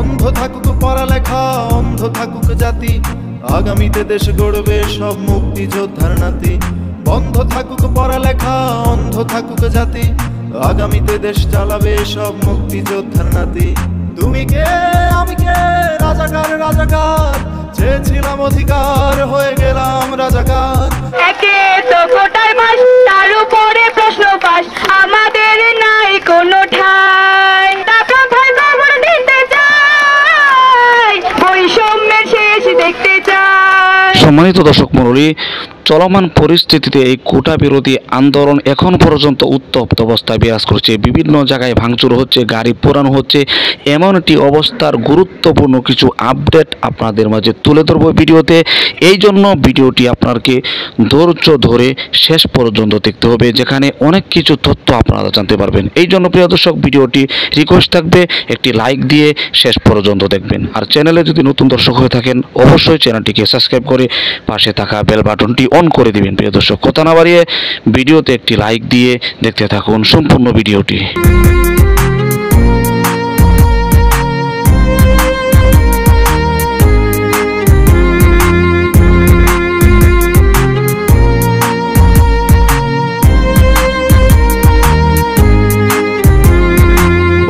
বন্ধ থাকুক পড়ালেখা, অন্ধ থাকুক জাতি, আগামীতে দেশ গড়বে সব মুক্তিযোদ্ধার নাতি। বন্ধ থাকুক পড়ালেখা, অন্ধ থাকুক জাতি, আগামীতে দেশ চালাবে সব মুক্তিযোদ্ধার নাতি। তুমি কে আমি কে, রাজাকার রাজাকার, চেয়েছিলাম অধিকার হয়ে গেলাম রাজাকার। একে তো কোটায় বাস, তার উপরে প্রশ্ন পাস, আমাদের নাই কোনো ঠাই। প্রথায় খবর দিতে চাই, বৈষম্যের শেষ দেখতে চাই। সম্মানিত দর্শক মণ্ডলী, চলমান পরিস্থিতিতে এই কোটা বিরোধী আন্দোলন এখন পর্যন্ত উত্তপ্ত অবস্থায় বিরাজ করছে। বিভিন্ন জায়গায় ভাঙচুর হচ্ছে, গাড়ি পোড়ানো হচ্ছে। এমন একটি অবস্থার গুরুত্বপূর্ণ কিছু আপডেট আপনাদের মাঝে তুলে ধরব ভিডিওতে। এই জন্য ভিডিওটি আপনাকে ধৈর্য ধরে শেষ পর্যন্ত দেখতে হবে, যেখানে অনেক কিছু তথ্য আপনারা জানতে পারবেন। এই জন্য প্রিয় দর্শক, ভিডিওটি রিকোয়েস্ট থাকবে একটি লাইক দিয়ে শেষ পর্যন্ত দেখবেন। আর চ্যানেলে যদি নতুন দর্শক হয়ে থাকেন, অবশ্যই চ্যানেলটিকে সাবস্ক্রাইব করে পাশে থাকা বেল বাটনটি অন করে দিবেন। প্রিয় দর্শক, কথা না বাড়িয়ে ভিডিওতে একটি লাইক দিয়ে দেখতে থাকুন সম্পূর্ণ ভিডিওটি।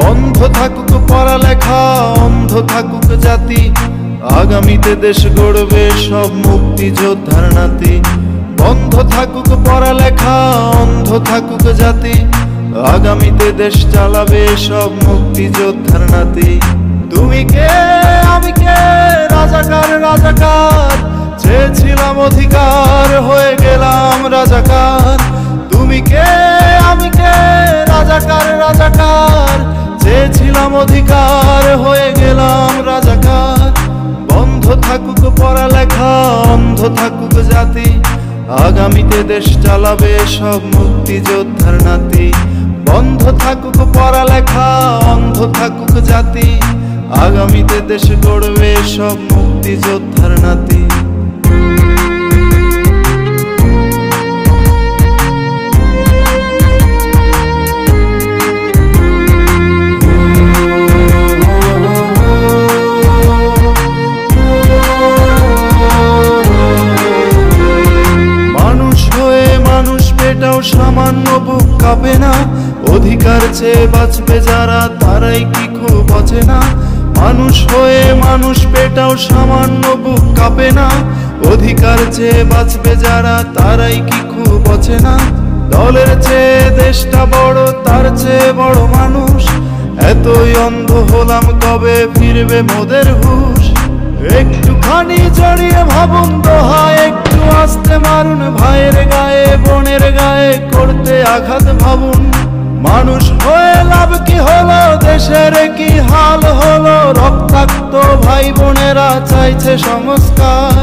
বন্ধ থাকুক পড়ালেখা, অন্ধ থাকুক জাতি, আগামীতে দেশ গড়বে সব মুক্তিযোদ্ধার নাতি। বন্ধ থাকুক পড়ালেখা, অন্ধ থাকুক জাতি, আগামীতে দেশ চালাবে সব মুক্তিযোদ্ধার নাতি। তুমি কে আমি কে, রাজাকার রাজাকার, চেয়েছিলাম অধিকার হয়ে গেলাম রাজাকার। তুমি কে আমি কে, রাজাকার রাজাকার, চেয়েছিলাম অধিকার হয়ে গেলাম রাজাকার। বন্ধ থাকুক পড়ালেখা, অন্ধ থাকুক জাতি, আগামীতে দেশ চালাবে সব মুক্তিযোদ্ধার নাতি। বন্ধ থাকুক পড়ালেখা, অন্ধ থাকুক জাতি, আগামীতে দেশ গড়বে সব মুক্তিযোদ্ধার নাতি। সামান্য বুক কাঁপে না, অধিকার চেয়ে বাঁচবে যারা তারাই কি খুব অচেনা। মানুষ হয়ে মানুষ পেটাও সামান্য বুক কাঁপে না, অধিকার চেয়ে বাঁচবে যারা তারাই কি খুব অচেনা। দলের চেয়ে দেশটা বড়, তার চেয়ে বড় মানুষ, এতই অন্ধ হলাম কবে ফিরবে মোদের হুঁশ। একটুখানি জড়িয়ে ভাবুন দোহা, একটু আস্তে মারুন ভাইয়ের গায়ে বোনের গায়ে করতে আঘাত ভাবুন। মানুষ হয়ে লাভ কি হলো, দেশের কি হাল হলো, রক্তাক্ত ভাই বোনেরা চাইছে সংস্কার।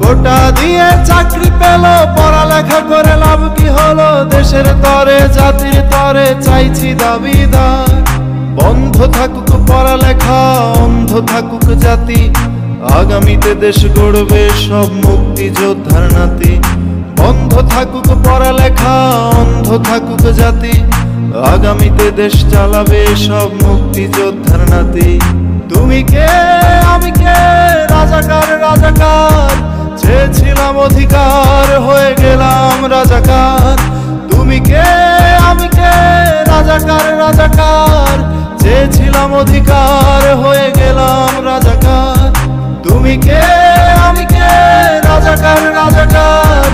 কোটা দিয়ে চাকরি পেল, পড়ালেখা করে লাভ কি হলো, দেশের তরে জাতির তরে চাইছি দাবিদার। বন্ধ থাকুক পড়ালেখা, অন্ধ থাকুক জাতি, আগামীতে দেশ গড়বে সব মুক্তিযোদ্ধার নাতি। বন্ধ থাকুক পড়ালেখা, অন্ধ থাকুক জাতি, আগামীতে দেশ চালাবে সব মুক্তিযোদ্ধার নাতি। তুমি কে আমি কে, রাজাকার রাজাকার, চেয়েছিলাম অধিকার হয়ে গেলাম রাজাকার। তুমি কে আমি কে, রাজাকার রাজাকার, চেয়েছিলাম অধিকার হয়ে গেলাম রাজাকার। তুমি কে আমি কে, রাজাকার রাজাকার,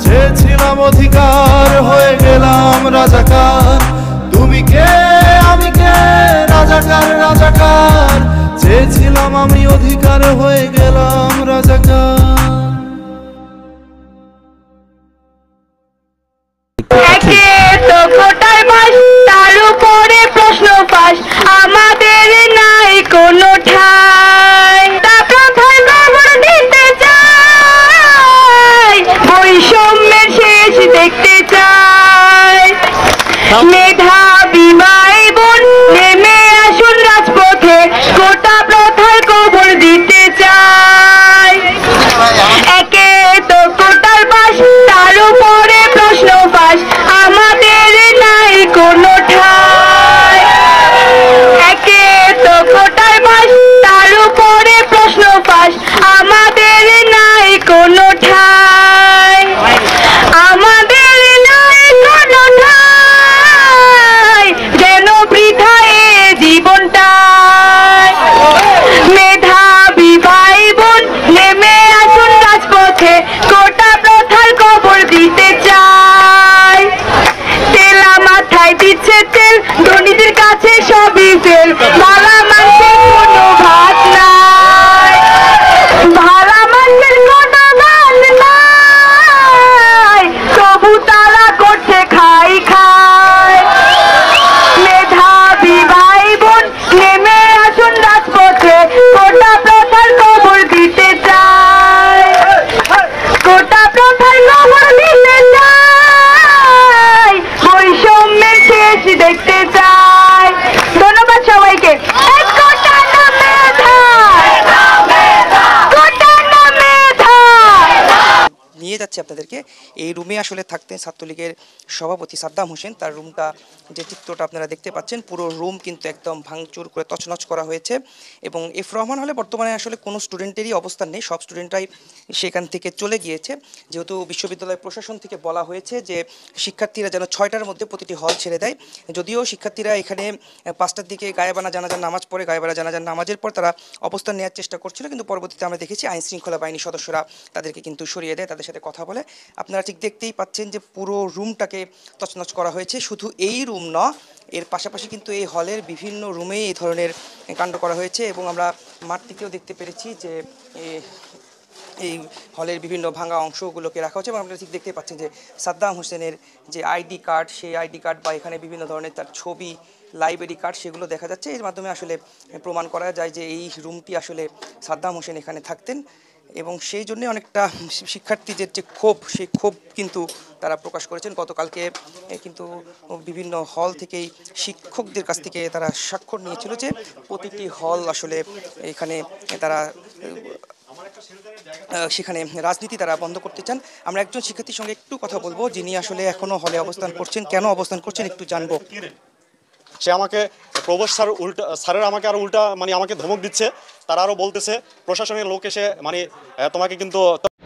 চেয়েছিলাম অধিকার হয়ে গেলাম রাজাকার। তুমি কে আমি কে, রাজাকার রাজাকার, চেয়েছিলাম আমি অধিকার হয়ে গেলাম রাজাকার। একে তো কোটায় বাস, তার উপরে প্রশ্ন পাস, আমাদের নাই কোনো ঠাই। প্রথায় খবর দিতে চাই, বৈষম্যের শেষ দেখতে চাই। মেধাবী ভাই বোন নেমে আসুন রাজপথে, কোটা প্রথায় খবর দিতে চাই। দেখাচ্ছি আপনাদেরকে। এই রুমে আসলে থাকতেন ছাত্রলীগের সভাপতি সাদ্দাম হোসেন। তার রুমটা, যে চিত্রটা আপনারা দেখতে পাচ্ছেন, পুরো রুম কিন্তু একদম ভাঙচুর করে তছনছ করা হয়েছে। এবং এফ রহমান হলে বর্তমানে আসলে কোনো স্টুডেন্টেরই অবস্থান নেই, সব স্টুডেন্টরাই সেখান থেকে চলে গিয়েছে, যেহেতু বিশ্ববিদ্যালয় প্রশাসন থেকে বলা হয়েছে যে শিক্ষার্থীরা যেন 6টার মধ্যে প্রতিটি হল ছেড়ে দেয়। যদিও শিক্ষার্থীরা এখানে 5টার দিকে গায়েবানা জানাজার নামাজ পড়ে, গায়েবানা জানাজার নামাজের পর তারা অবস্থান নেওয়ার চেষ্টা করছিল, কিন্তু পরবর্তীতে আমরা দেখেছি আইন শৃঙ্খলা বাহিনী সদস্যরা তাদেরকে কিন্তু সরিয়ে দেয়, তাদের সাথে কথা বলে। আপনারা ঠিক দেখতেই পাচ্ছেন যে পুরো রুমটাকে তছনছ করা হয়েছে। শুধু এই রুম নয়, এর পাশাপাশি কিন্তু এই হলের বিভিন্ন রুমেই এই ধরনের কাণ্ড করা হয়েছে। এবং আমরা মাঠ থেকেও দেখতে পেরেছি যে এই হলের বিভিন্ন ভাঙা অংশগুলোকে রাখা হচ্ছে। এবং আপনারা ঠিক দেখতে পাচ্ছেন যে সাদ্দাম হোসেনের যে আইডি কার্ড, সেই আইডি কার্ড বা এখানে বিভিন্ন ধরনের তার ছবি, লাইব্রেরি কার্ড, সেগুলো দেখা যাচ্ছে। এর মাধ্যমে আসলে প্রমাণ করা যায় যে এই রুমটি আসলে সাদ্দাম হোসেন এখানে থাকতেন। এবং সেই জন্যে অনেকটা শিক্ষার্থীদের যে ক্ষোভ, সেই ক্ষোভ কিন্তু তারা প্রকাশ করেছেন। গতকালকে কিন্তু বিভিন্ন হল থেকেই শিক্ষকদের কাছ থেকে তারা স্বাক্ষর নিয়েছিল যে প্রতিটি হল আসলে এখানে তারা সেখানে রাজনীতি তারা বন্ধ করতে চান। আমরা একজন শিক্ষার্থীর সঙ্গে একটু কথা বলবো, যিনি আসলে এখনো হলে অবস্থান করছেন, কেন অবস্থান করছেন একটু জানবো। সে আমাকে প্রবোস স্যারের আমাকে আরো উল্টা মানে আমাকে ধমক দিচ্ছে। তারা আরো বলতেছে প্রশাসনের লোক এসে মানে তোমাকে কিন্তু।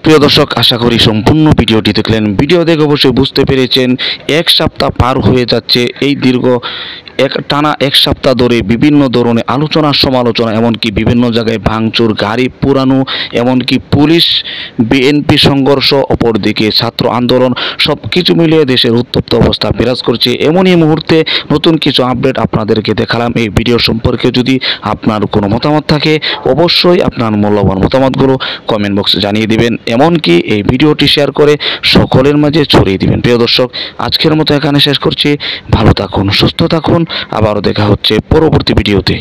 প্রিয় দর্শক, আশা করি সম্পূর্ণ ভিডিওটি দেখলেন। ভিডিও দেখে অবশ্যই বুঝতে পেরেছেন 1 সপ্তাহ পার হয়ে যাচ্ছে। এই দীর্ঘ টানা 1 সপ্তাহ ধরে বিভিন্ন ধরনের আলোচনা সমালোচনা, এমনকি বিভিন্ন জায়গায় ভাঙচুর, গাড়ি পোড়ানো, এমনকি পুলিশ বিএনপি সংঘর্ষ, অপরদিকে ছাত্র আন্দোলন, সব কিছু মিলিয়ে দেশের উত্তপ্ত অবস্থা বিরাজ করছে। এমনই মুহূর্তে নতুন কিছু আপডেট আপনাদেরকে দেখালাম। এই ভিডিও সম্পর্কে যদি আপনার কোনো মতামত থাকে, অবশ্যই আপনার মূল্যবান মতামতগুলো কমেন্ট বক্সে জানিয়ে দিবেন, এমনকি এই ভিডিওটি শেয়ার করে সকলের মাঝে ছড়িয়ে দিবেন। প্রিয় দর্শক, আজকের মতো এখানে শেষ করছি। ভালো থাকুন, সুস্থ থাকুন, আবারও দেখা হচ্ছে পরবর্তী ভিডিওতে।